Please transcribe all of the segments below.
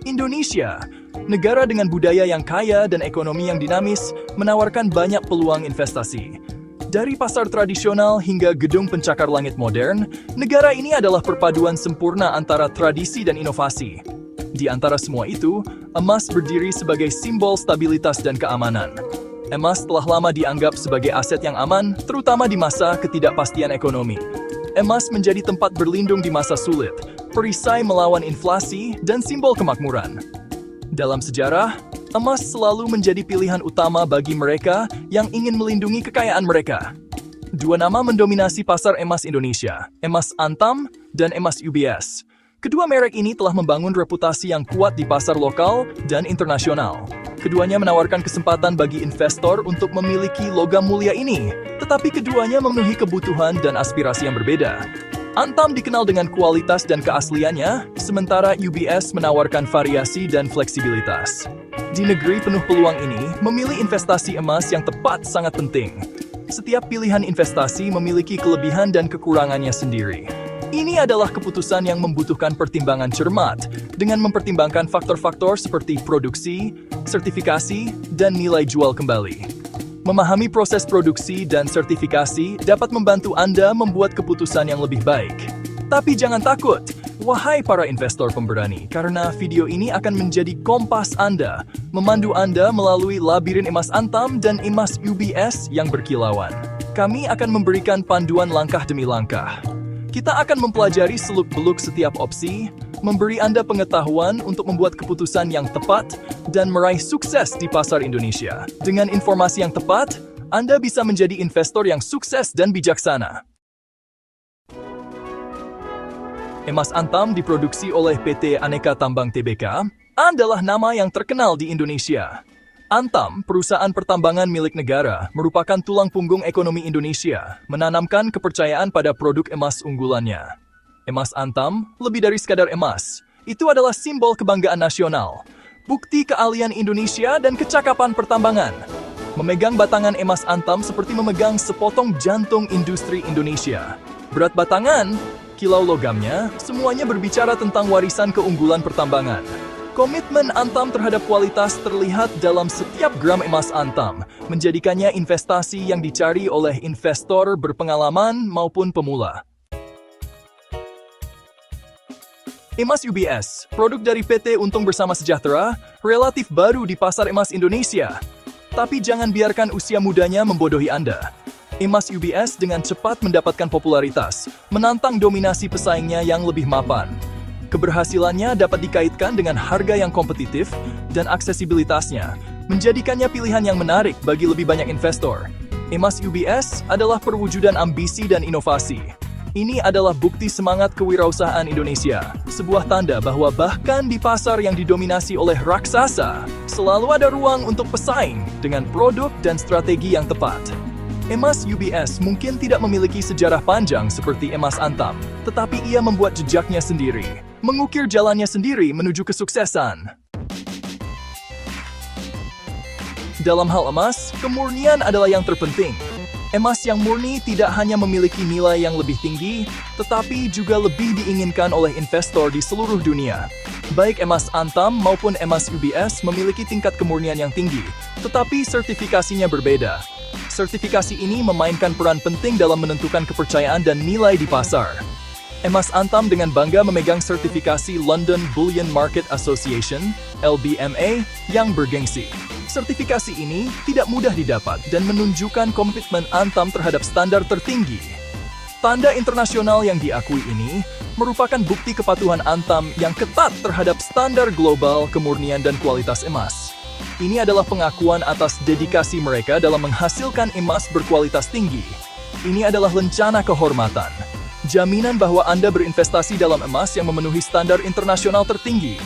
Indonesia, negara dengan budaya yang kaya dan ekonomi yang dinamis, menawarkan banyak peluang investasi. Dari pasar tradisional hingga gedung pencakar langit modern, negara ini adalah perpaduan sempurna antara tradisi dan inovasi. Di antara semua itu, emas berdiri sebagai simbol stabilitas dan keamanan. Emas telah lama dianggap sebagai aset yang aman, terutama di masa ketidakpastian ekonomi. Emas menjadi tempat berlindung di masa sulit, perisai melawan inflasi, dan simbol kemakmuran. Dalam sejarah, emas selalu menjadi pilihan utama bagi mereka yang ingin melindungi kekayaan mereka. Dua nama mendominasi pasar emas Indonesia, Emas Antam dan Emas UBS. Kedua merek ini telah membangun reputasi yang kuat di pasar lokal dan internasional. Keduanya menawarkan kesempatan bagi investor untuk memiliki logam mulia ini, tetapi keduanya memenuhi kebutuhan dan aspirasi yang berbeda. Antam dikenal dengan kualitas dan keasliannya, sementara UBS menawarkan variasi dan fleksibilitas. Di negeri penuh peluang ini, memilih investasi emas yang tepat sangat penting. Setiap pilihan investasi memiliki kelebihan dan kekurangannya sendiri. Ini adalah keputusan yang membutuhkan pertimbangan cermat, dengan mempertimbangkan faktor-faktor seperti produksi, sertifikasi, dan nilai jual kembali. Memahami proses produksi dan sertifikasi dapat membantu Anda membuat keputusan yang lebih baik. Tapi jangan takut, wahai para investor pemberani, karena video ini akan menjadi kompas Anda, memandu Anda melalui labirin emas Antam dan emas UBS yang berkilauan. Kami akan memberikan panduan langkah demi langkah. Kita akan mempelajari seluk-beluk setiap opsi, memberi Anda pengetahuan untuk membuat keputusan yang tepat, dan meraih sukses di pasar Indonesia. Dengan informasi yang tepat, Anda bisa menjadi investor yang sukses dan bijaksana. Emas Antam diproduksi oleh PT Aneka Tambang Tbk, adalah nama yang terkenal di Indonesia. Antam, perusahaan pertambangan milik negara, merupakan tulang punggung ekonomi Indonesia, menanamkan kepercayaan pada produk emas unggulannya. Emas Antam, lebih dari sekadar emas, itu adalah simbol kebanggaan nasional, bukti keahlian Indonesia dan kecakapan pertambangan. Memegang batangan emas Antam seperti memegang sepotong jantung industri Indonesia. Berat batangan, kilau logamnya, semuanya berbicara tentang warisan keunggulan pertambangan. Komitmen Antam terhadap kualitas terlihat dalam setiap gram emas Antam, menjadikannya investasi yang dicari oleh investor berpengalaman maupun pemula. Emas UBS, produk dari PT Untung Bersama Sejahtera, relatif baru di pasar emas Indonesia. Tapi jangan biarkan usia mudanya membodohi Anda. Emas UBS dengan cepat mendapatkan popularitas, menantang dominasi pesaingnya yang lebih mapan. Keberhasilannya dapat dikaitkan dengan harga yang kompetitif dan aksesibilitasnya, menjadikannya pilihan yang menarik bagi lebih banyak investor. Emas UBS adalah perwujudan ambisi dan inovasi. Ini adalah bukti semangat kewirausahaan Indonesia, sebuah tanda bahwa bahkan di pasar yang didominasi oleh raksasa, selalu ada ruang untuk pesaing dengan produk dan strategi yang tepat. Emas UBS mungkin tidak memiliki sejarah panjang seperti emas Antam, tetapi ia membuat jejaknya sendiri, mengukir jalannya sendiri menuju kesuksesan. Dalam hal emas, kemurnian adalah yang terpenting. Emas yang murni tidak hanya memiliki nilai yang lebih tinggi, tetapi juga lebih diinginkan oleh investor di seluruh dunia. Baik emas Antam maupun emas UBS memiliki tingkat kemurnian yang tinggi, tetapi sertifikasinya berbeda. Sertifikasi ini memainkan peran penting dalam menentukan kepercayaan dan nilai di pasar. Emas Antam dengan bangga memegang sertifikasi London Bullion Market Association, LBMA, yang bergengsi. Sertifikasi ini tidak mudah didapat dan menunjukkan komitmen Antam terhadap standar tertinggi. Tanda internasional yang diakui ini merupakan bukti kepatuhan Antam yang ketat terhadap standar global kemurnian dan kualitas emas. Ini adalah pengakuan atas dedikasi mereka dalam menghasilkan emas berkualitas tinggi. Ini adalah lencana kehormatan, jaminan bahwa Anda berinvestasi dalam emas yang memenuhi standar internasional tertinggi.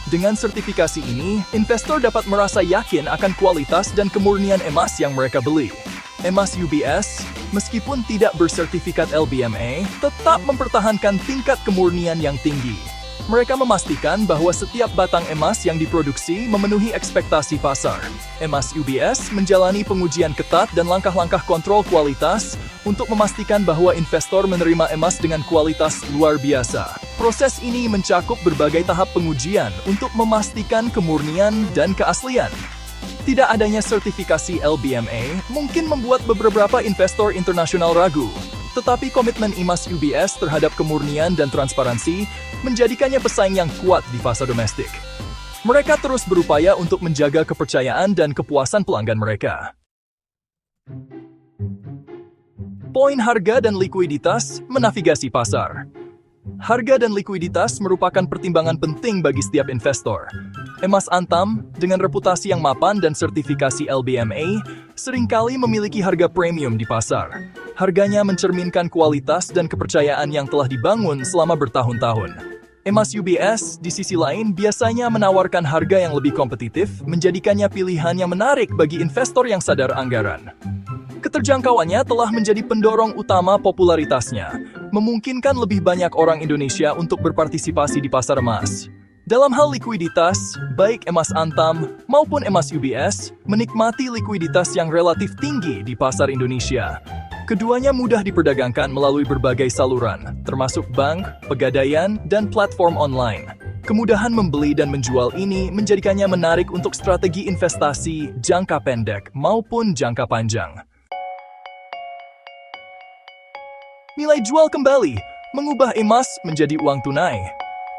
Dengan sertifikasi ini, investor dapat merasa yakin akan kualitas dan kemurnian emas yang mereka beli. Emas UBS, meskipun tidak bersertifikat LBMA, tetap mempertahankan tingkat kemurnian yang tinggi. Mereka memastikan bahwa setiap batang emas yang diproduksi memenuhi ekspektasi pasar. Emas UBS menjalani pengujian ketat dan langkah-langkah kontrol kualitas untuk memastikan bahwa investor menerima emas dengan kualitas luar biasa. Proses ini mencakup berbagai tahap pengujian untuk memastikan kemurnian dan keaslian. Tidak adanya sertifikasi LBMA mungkin membuat beberapa investor internasional ragu, tetapi komitmen emas UBS terhadap kemurnian dan transparansi menjadikannya pesaing yang kuat di pasar domestik. Mereka terus berupaya untuk menjaga kepercayaan dan kepuasan pelanggan mereka. Poin harga dan likuiditas menavigasi pasar. Harga dan likuiditas merupakan pertimbangan penting bagi setiap investor. Emas antam, dengan reputasi yang mapan dan sertifikasi LBMA, seringkali memiliki harga premium di pasar. Harganya mencerminkan kualitas dan kepercayaan yang telah dibangun selama bertahun-tahun. Emas UBS, di sisi lain, biasanya menawarkan harga yang lebih kompetitif, menjadikannya pilihan yang menarik bagi investor yang sadar anggaran. Keterjangkauannya telah menjadi pendorong utama popularitasnya, memungkinkan lebih banyak orang Indonesia untuk berpartisipasi di pasar emas. Dalam hal likuiditas, baik emas antam maupun emas UBS menikmati likuiditas yang relatif tinggi di pasar Indonesia. Keduanya mudah diperdagangkan melalui berbagai saluran, termasuk bank, pegadaian, dan platform online. Kemudahan membeli dan menjual ini menjadikannya menarik untuk strategi investasi jangka pendek maupun jangka panjang. Nilai jual kembali, mengubah emas menjadi uang tunai.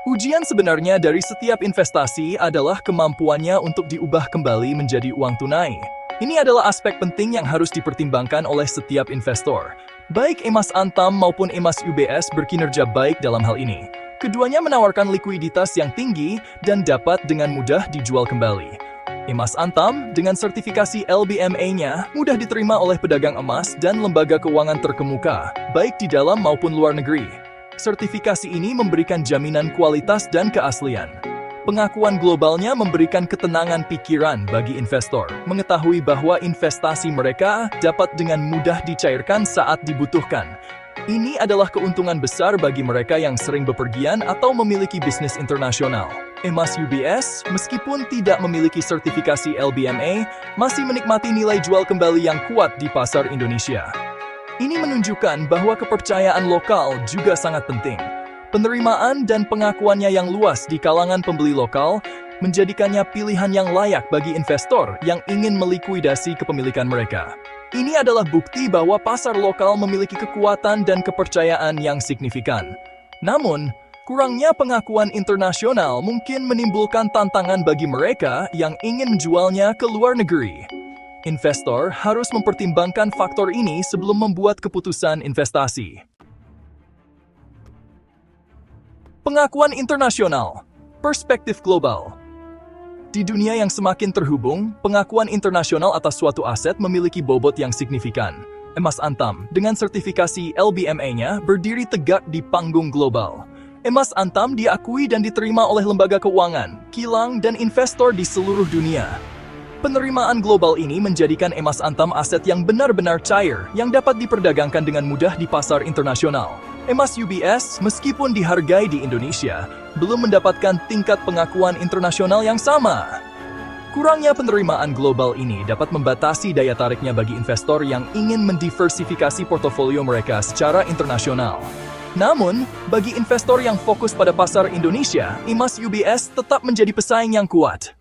Ujian sebenarnya dari setiap investasi adalah kemampuannya untuk diubah kembali menjadi uang tunai. Ini adalah aspek penting yang harus dipertimbangkan oleh setiap investor. Baik emas antam maupun emas UBS berkinerja baik dalam hal ini. Keduanya menawarkan likuiditas yang tinggi dan dapat dengan mudah dijual kembali. Emas antam dengan sertifikasi LBMA-nya mudah diterima oleh pedagang emas dan lembaga keuangan terkemuka, baik di dalam maupun luar negeri. Sertifikasi ini memberikan jaminan kualitas dan keaslian. Pengakuan globalnya memberikan ketenangan pikiran bagi investor, mengetahui bahwa investasi mereka dapat dengan mudah dicairkan saat dibutuhkan. Ini adalah keuntungan besar bagi mereka yang sering bepergian atau memiliki bisnis internasional. Emas UBS, meskipun tidak memiliki sertifikasi LBMA, masih menikmati nilai jual kembali yang kuat di pasar Indonesia. Ini menunjukkan bahwa kepercayaan lokal juga sangat penting. Penerimaan dan pengakuannya yang luas di kalangan pembeli lokal menjadikannya pilihan yang layak bagi investor yang ingin melikuidasi kepemilikan mereka. Ini adalah bukti bahwa pasar lokal memiliki kekuatan dan kepercayaan yang signifikan. Namun, kurangnya pengakuan internasional mungkin menimbulkan tantangan bagi mereka yang ingin menjualnya ke luar negeri. Investor harus mempertimbangkan faktor ini sebelum membuat keputusan investasi. Pengakuan internasional, perspektif global. Di dunia yang semakin terhubung, pengakuan internasional atas suatu aset memiliki bobot yang signifikan. Emas antam dengan sertifikasi LBMA-nya berdiri tegak di panggung global. Emas antam diakui dan diterima oleh lembaga keuangan, kilang, dan investor di seluruh dunia. Penerimaan global ini menjadikan emas antam aset yang benar-benar cair yang dapat diperdagangkan dengan mudah di pasar internasional. Emas UBS, meskipun dihargai di Indonesia, belum mendapatkan tingkat pengakuan internasional yang sama. Kurangnya penerimaan global ini dapat membatasi daya tariknya bagi investor yang ingin mendiversifikasi portofolio mereka secara internasional. Namun, bagi investor yang fokus pada pasar Indonesia, emas UBS tetap menjadi pesaing yang kuat.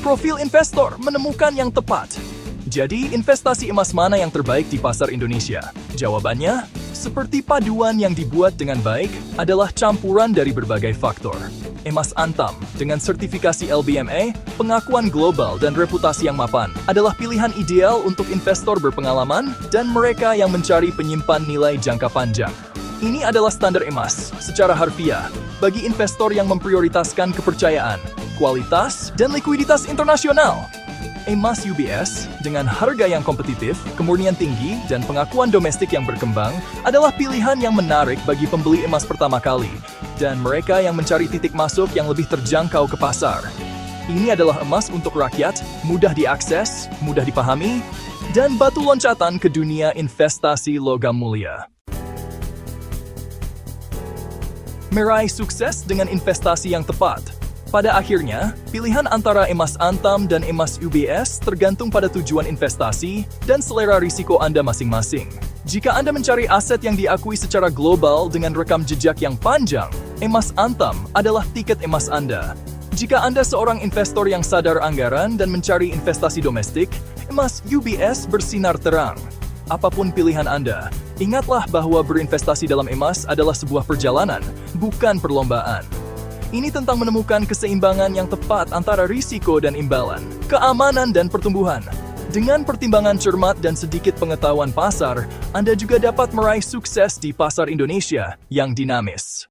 Profil investor menemukan yang tepat. Jadi, investasi emas mana yang terbaik di pasar Indonesia? Jawabannya, seperti paduan yang dibuat dengan baik, adalah campuran dari berbagai faktor. Emas antam, dengan sertifikasi LBMA, pengakuan global dan reputasi yang mapan, adalah pilihan ideal untuk investor berpengalaman dan mereka yang mencari penyimpan nilai jangka panjang. Ini adalah standar emas, secara harfiah, bagi investor yang memprioritaskan kepercayaan, kualitas, dan likuiditas internasional. Emas UBS, dengan harga yang kompetitif, kemurnian tinggi, dan pengakuan domestik yang berkembang, adalah pilihan yang menarik bagi pembeli emas pertama kali, dan mereka yang mencari titik masuk yang lebih terjangkau ke pasar. Ini adalah emas untuk rakyat, mudah diakses, mudah dipahami, dan batu loncatan ke dunia investasi logam mulia. Meraih sukses dengan investasi yang tepat. Pada akhirnya, pilihan antara emas antam dan emas UBS tergantung pada tujuan investasi dan selera risiko Anda masing-masing. Jika Anda mencari aset yang diakui secara global dengan rekam jejak yang panjang, emas Antam adalah tiket emas Anda. Jika Anda seorang investor yang sadar anggaran dan mencari investasi domestik, emas UBS bersinar terang. Apapun pilihan Anda, ingatlah bahwa berinvestasi dalam emas adalah sebuah perjalanan, bukan perlombaan. Ini tentang menemukan keseimbangan yang tepat antara risiko dan imbalan, keamanan dan pertumbuhan. Dengan pertimbangan cermat dan sedikit pengetahuan pasar, Anda juga dapat meraih sukses di pasar Indonesia yang dinamis.